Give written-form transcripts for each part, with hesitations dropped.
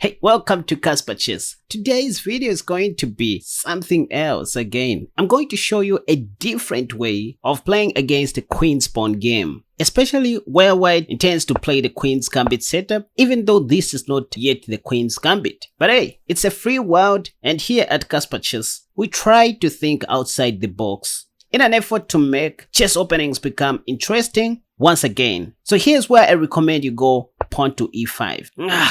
Hey, welcome to Casper Chess. Today's video is going to be something else again. I'm going to show you a different way of playing against the Queen's Pawn game, especially where white intends to play the Queen's Gambit setup, even though this is not yet the Queen's Gambit. But hey, it's a free world, and here at Casper Chess, we try to think outside the box in an effort to make chess openings become interesting once again. So here's where I recommend you go pawn to e5.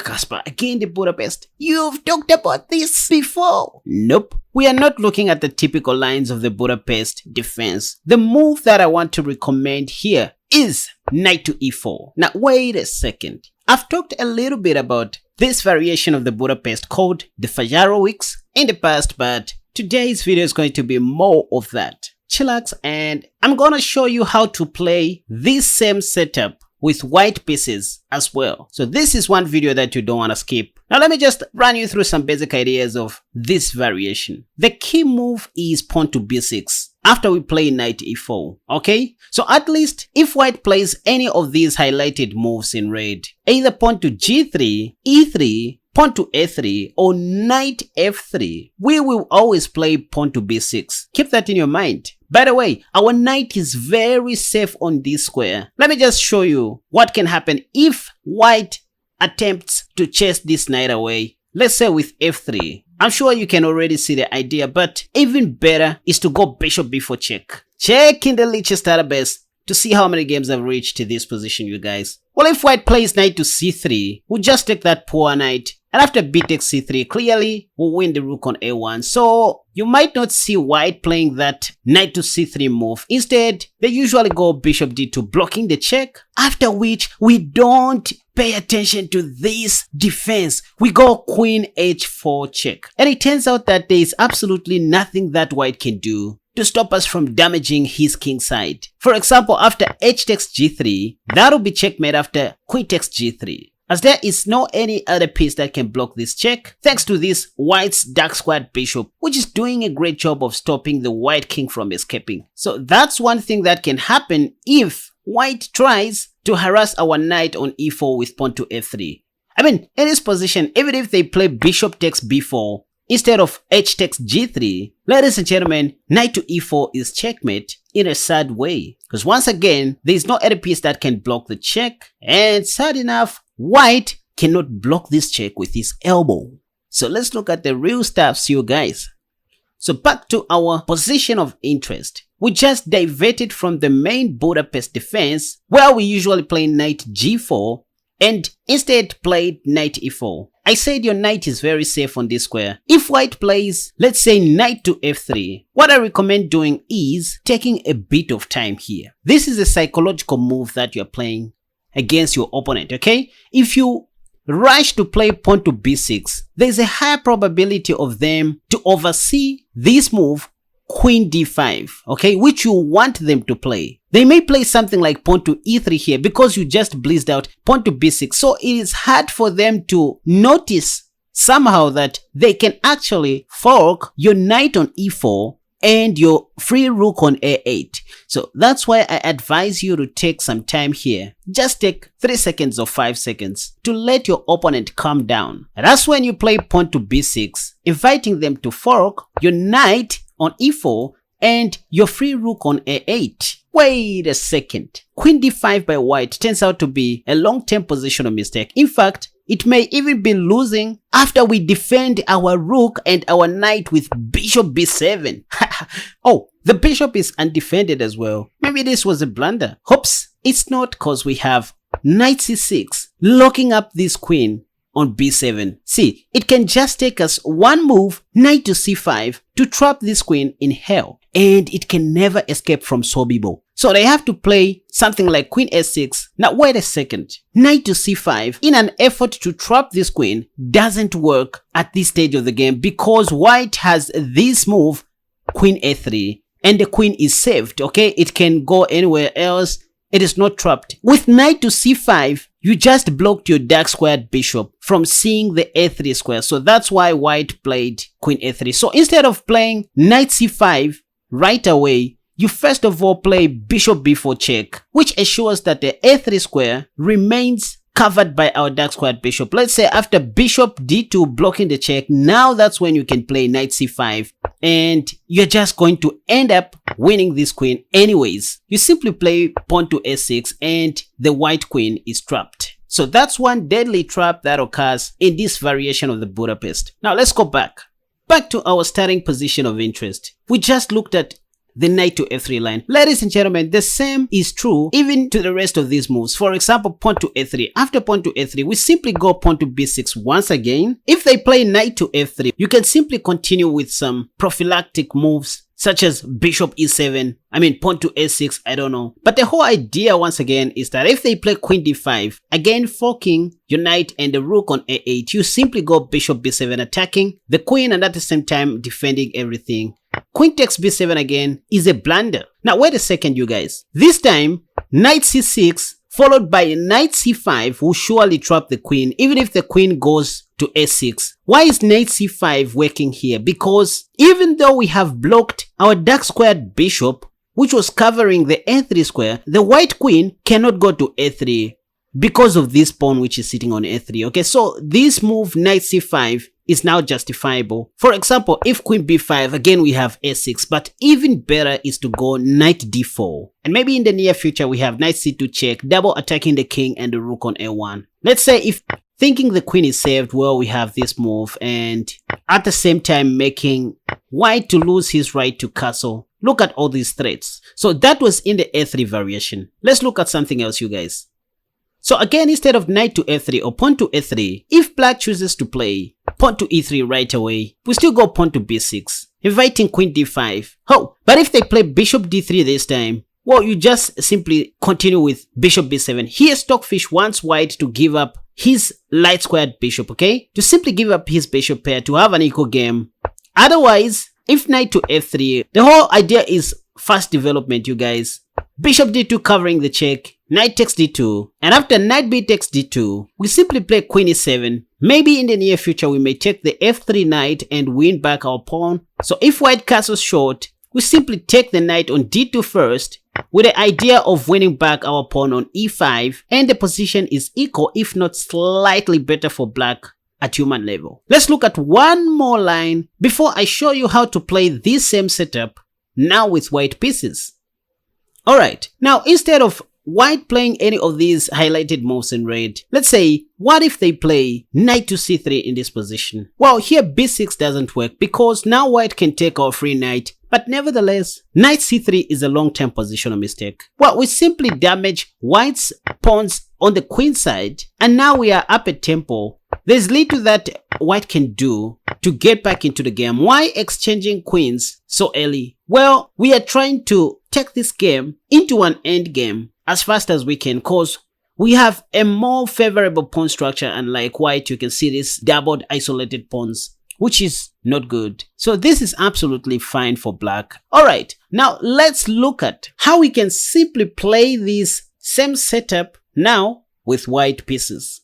Casper, again the Budapest. You've talked about this before. Nope. We are not looking at the typical lines of the Budapest defense. The move that I want to recommend here is knight to e4. Now wait a second. I've talked a little bit about this variation of the Budapest called the Fajarowicz in the past, but today's video is going to be more of that. Chillax, and I'm gonna show you how to play this same setup with white pieces as well. So this is one video that you don't want to skip. Now let me just run you through some basic ideas of this variation. The key move is pawn to b6 after we play knight e4, okay? So at least if white plays any of these highlighted moves in red, either pawn to g3, e3, pawn to a3 or knight f3, we will always play pawn to b6. Keep that in your mind. By the way, our knight is very safe on this square. Let me just show you what can happen if white attempts to chase this knight away. Let's say with f3. I'm sure you can already see the idea, but even better is to go bishop b4 check. Check in the Lichess Database to see how many games I've reached to this position, you guys. Well, if white plays knight to c3, we'll just take that poor knight. And after b takes c3, clearly we'll win the rook on a1. So you might not see white playing that knight to c3 move. Instead, they usually go bishop d2, blocking the check. After which, we don't pay attention to this defense. We go queen h4 check. And it turns out that there is absolutely nothing that white can do to stop us from damaging his king side. For example, after h takes g3, that'll be checkmate after queen takes g3. As there is no any other piece that can block this check, thanks to this white's dark squared bishop, which is doing a great job of stopping the white king from escaping. So that's one thing that can happen if white tries to harass our knight on e4 with pawn to f3. I mean, in this position, even if they play bishop takes b4 instead of h takes g3, ladies and gentlemen, knight to e4 is checkmate in a sad way. Because once again, there is no other piece that can block the check, and sad enough, white cannot block this check with his elbow. So let's look at the real stuff, you guys. So back to our position of interest. We just diverted from the main Budapest defense, where we usually play knight g4, and instead played knight e4. I said your knight is very safe on this square. If white plays, let's say knight to f3, what I recommend doing is taking a bit of time here. This is a psychological move that you're playing against your opponent, okay? If you rush to play pawn to b6, there's a higher probability of them to oversee this move, queen d5, okay, which you want them to play. They may play something like pawn to e3 here because you just blitzed out pawn to b6. So it is hard for them to notice somehow that they can actually fork your knight on e4 and your free rook on a8. So that's why I advise you to take some time here. Just take 3 seconds or 5 seconds to let your opponent calm down. And that's when you play pawn to b6, inviting them to fork your knight on e4 and your free rook on a8. Wait a second. Queen d5 by white turns out to be a long-term positional mistake. In fact, it may even be losing after we defend our rook and our knight with bishop b7. Oh, the bishop is undefended as well. Maybe this was a blunder. Oops, it's not, cause we have knight c6 locking up this queen on b7. See, it can just take us one move, knight to c5, to trap this queen in hell, and it can never escape from Sobibo. So they have to play something like queen s6. Now wait a second. Knight to c5 in an effort to trap this queen doesn't work at this stage of the game because white has this move, queen a3, and the queen is saved, okay? It can go anywhere else. It is not trapped. With knight to c5, you just blocked your dark squared bishop from seeing the a3 square. So that's why white played queen a3. So instead of playing knight c5 right away, you first of all play bishop b4 check, which assures that the a3 square remains covered by our dark squared bishop. Let's say after bishop d2 blocking the check, now that's when you can play knight c5 and you're just going to end up winning this queen anyways. You simply play pawn to a6 and the white queen is trapped. So that's one deadly trap that occurs in this variation of the Budapest. Now let's go back to our starting position of interest. We just looked at the knight to f3 line. Ladies and gentlemen, the same is true even to the rest of these moves. For example, pawn to a3. After pawn to a3, we simply go pawn to b6 once again. If they play knight to f3, you can simply continue with some prophylactic moves such as bishop e7, pawn to a6, I don't know. But the whole idea once again is that if they play queen d5, again forking your knight and the rook on a8, you simply go bishop b7 attacking the queen and at the same time defending everything. Queen takes b7 again is a blunder. Now wait a second you guys. This time, knight c6 followed by knight c5 will surely trap the queen even if the queen goes to a6. Why is knight c5 working here? Because even though we have blocked our dark squared bishop, which was covering the a3 square, the white queen cannot go to a3 because of this pawn which is sitting on a3. Okay, so this move knight c5 is now justifiable. For example, if queen b5, again we have a6, but even better is to go knight d4. And maybe in the near future we have knight c2 check, double attacking the king and the rook on a1. Let's say if thinking the queen is saved, well, we have this move and at the same time making white to lose his right to castle. Look at all these threats. So that was in the a3 variation. Let's look at something else you guys. So again, instead of knight to f3 or pawn to a3, if black chooses to play pawn to e3 right away, we still go pawn to b6, inviting queen d5. Oh, but if they play bishop d3 this time, well, you just simply continue with bishop b7. Here, Stockfish wants white to give up his light squared bishop, okay? To simply give up his bishop pair to have an equal game. Otherwise, if knight to f3, the whole idea is fast development, you guys. Bishop d2 covering the check, knight takes d2, and after knight b takes d2, we simply play queen e7. Maybe in the near future we may take the f3 knight and win back our pawn. So if white castles short, we simply take the knight on d2 first, with the idea of winning back our pawn on e5, and the position is equal if not slightly better for black at human level. Let's look at one more line before I show you how to play this same setup now with white pieces. Alright, now instead of white playing any of these highlighted moves in red, let's say, what if they play knight to c3 in this position? Well, here b6 doesn't work because now white can take our free knight, but nevertheless, knight c3 is a long-term positional mistake. Well, we simply damage white's pawns on the queen side, and now we are up a tempo. There's little that white can do to get back into the game. Why exchanging queens so early? Well, we are trying to take this game into an end game as fast as we can because we have a more favorable pawn structure, and like white, you can see this doubled isolated pawns, which is not good. So this is absolutely fine for black. Alright, now let's look at how we can simply play this same setup now with white pieces.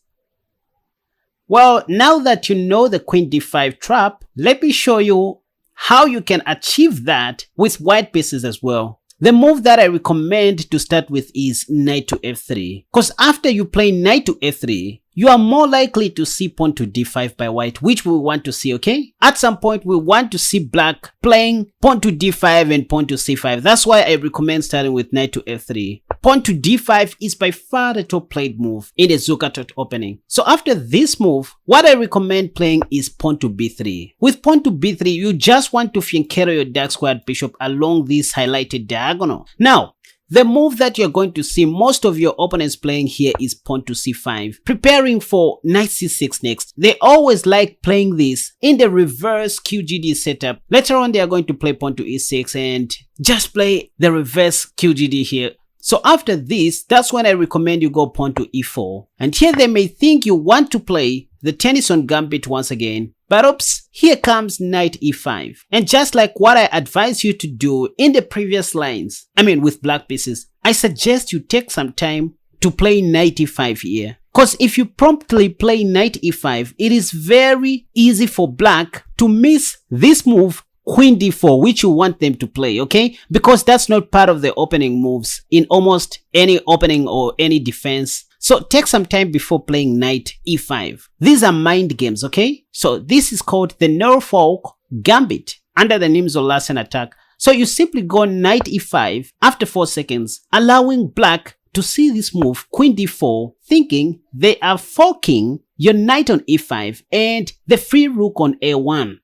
Well, now that you know the queen d5 trap, let me show you how you can achieve that with white pieces as well. The move that I recommend to start with is knight to f3. Because after you play knight to f3, you are more likely to see pawn to d5 by white, which we want to see, okay? At some point, we want to see black playing pawn to d5 and pawn to c5. That's why I recommend starting with knight to f3. Pawn to d5 is by far the top played move in the Zuckertot opening. So after this move, what I recommend playing is pawn to b3. With pawn to b3, you just want to fianchetto your dark squared bishop along this highlighted diagonal. Now, the move that you're going to see most of your opponents playing here is pawn to c5, preparing for knight c6 next. They always like playing this in the reverse QGD setup. Later on, they are going to play pawn to e6 and just play the reverse QGD here. So after this, that's when I recommend you go pawn to e4. And here they may think you want to play the Tenisson Gambit once again. But oops, here comes knight e5. And just like what I advised you to do in the previous lines, with black pieces, I suggest you take some time to play knight e5 here. Because if you promptly play knight e5, it is very easy for black to miss this move, queen d4, which you want them to play, okay? Because that's not part of the opening moves in almost any opening or any defense. So take some time before playing knight e5. These are mind games, okay? So this is called the Norfolk Gambit under the names of last and attack. So you simply go knight e5 after 4 seconds, allowing black to see this move, queen d4, thinking they are forking your knight on e5 and the free rook on a1.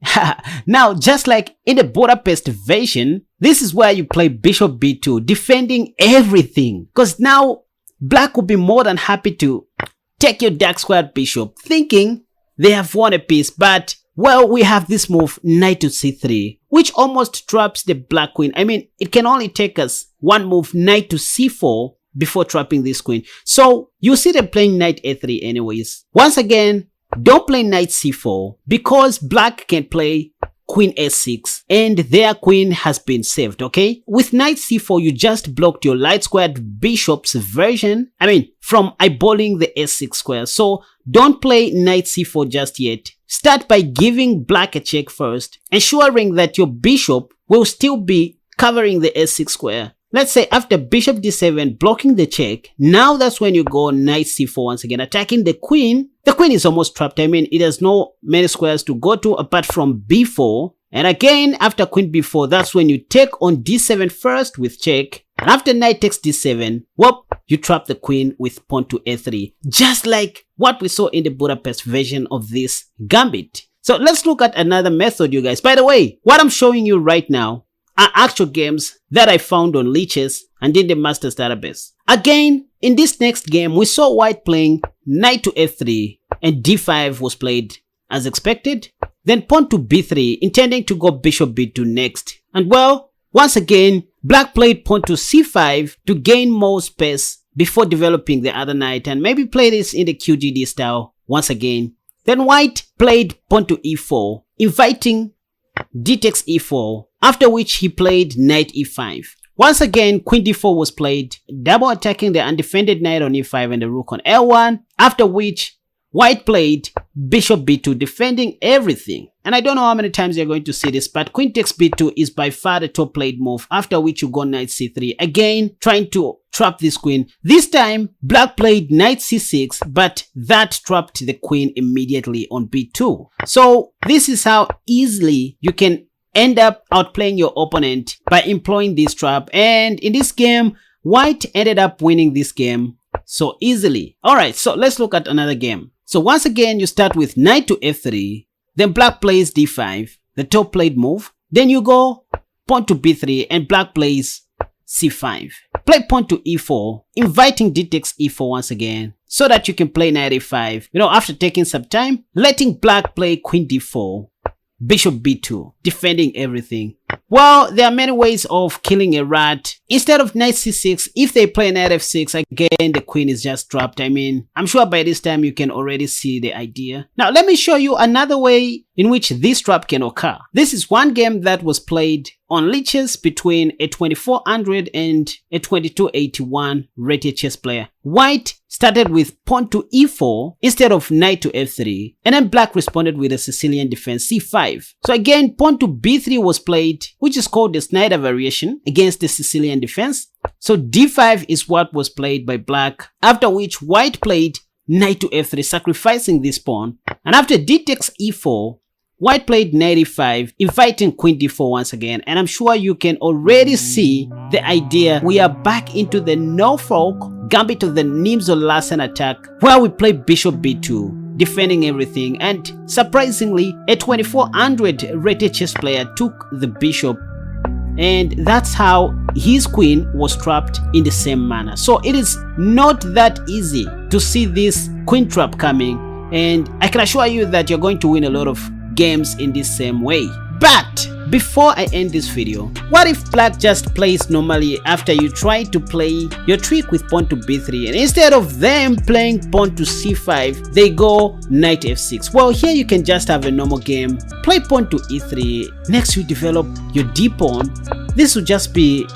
Now, just like in the Budapest version, this is where you play bishop b2, defending everything. Because now, black will be more than happy to take your dark squared bishop, thinking they have won a piece, but well, we have this move, knight to c3, which almost traps the black queen. I mean, it can only take us one move, knight to c4, before trapping this queen. So you see them playing knight a3 anyways. Once again, don't play knight c4 because black can play queen a6 and their queen has been saved, okay? With knight c4, you just blocked your light squared bishop's version, from eyeballing the s6 square. So don't play knight c4 just yet. Start by giving black a check first, ensuring that your bishop will still be covering the s6 square. Let's say after bishop d7 blocking the check, now that's when you go knight c4 once again, attacking the queen. The queen is almost trapped. It has no many squares to go to apart from b4. And again, after queen b4, that's when you take on d7 first with check. And after knight takes d7, whoop, you trap the queen with pawn to a3. Just like what we saw in the Budapest version of this Gambit. So let's look at another method, you guys. By the way, what I'm showing you right now are actual games that I found on Lichess and in the Masters Database. Again, in this next game, we saw white playing knight to f3 and d5 was played as expected. Then pawn to b3, intending to go bishop b2 next. And well, once again, black played pawn to c5 to gain more space before developing the other knight and maybe play this in the QGD style once again. Then white played pawn to e4, inviting d takes e4, after which he played knight e5. Once again, queen d4 was played, double attacking the undefended knight on e5 and the rook on l1, after which white played bishop b2, defending everything. And I don't know how many times you're going to see this, but queen takes b2 is by far the top played move, after which you go knight c3, again trying to trap this queen. This time, black played knight c6, but that trapped the queen immediately on b2. So this is how easily you can end up outplaying your opponent by employing this trap. And in this game, white ended up winning this game so easily. Alright, so let's look at another game. So once again, you start with knight to f3, then black plays d5, the top played move. Then you go pawn to b3 and black plays c5. Play pawn to e4, inviting d takes e4 once again, so that you can play knight a5. After taking some time, letting black play queen d4, bishop b2, defending everything. Well, there are many ways of killing a rat. Instead of knight c6, if they play knight f6, again, the queen is just trapped. I'm sure by this time you can already see the idea. Now, let me show you another way in which this trap can occur. This is one game that was played on Lichess between a 2400 and a 2281 rated chess player. White started with pawn to e4 instead of knight to f3, and then black responded with a Sicilian defense c5. So again, pawn to b3 was played, which is called the Snyder variation against the Sicilian defense. So d5 is what was played by black, after which white played knight to f3, sacrificing this pawn. And after d takes e4, white played knight e5, inviting queen d4 once again. And I'm sure you can already see the idea. We are back into the Norfolk Gambit of the Nimzo Larsen attack, where we play bishop b2, defending everything. And surprisingly, a 2400 rated chess player took the bishop, and that's how his queen was trapped in the same manner. So it is not that easy to see this queen trap coming, and I can assure you that you're going to win a lot of games in this same way. But before I end this video, what if black just plays normally after you try to play your trick with pawn to b3, and instead of them playing pawn to c5, they go knight f6? Well, here you can just have a normal game, play pawn to e3, next you develop your d pawn. This will just be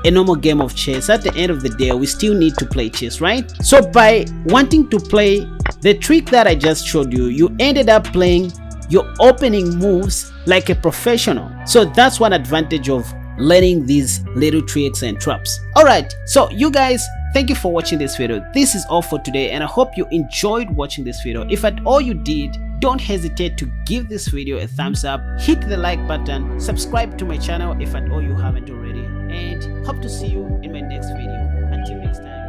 a normal game of chess. At the end of the day, we still need to play chess, right? So by wanting to play the trick that I just showed you, you ended up playing your opening moves like a professional. So that's one advantage of learning these little tricks and traps. Alright, so you guys, Thank you for watching this video. This is all for today, and I hope you enjoyed watching this video. If at all you did, don't hesitate to give this video a thumbs up, hit the like button, subscribe to my channel if at all you haven't already, and hope to see you in my next video. Until next time.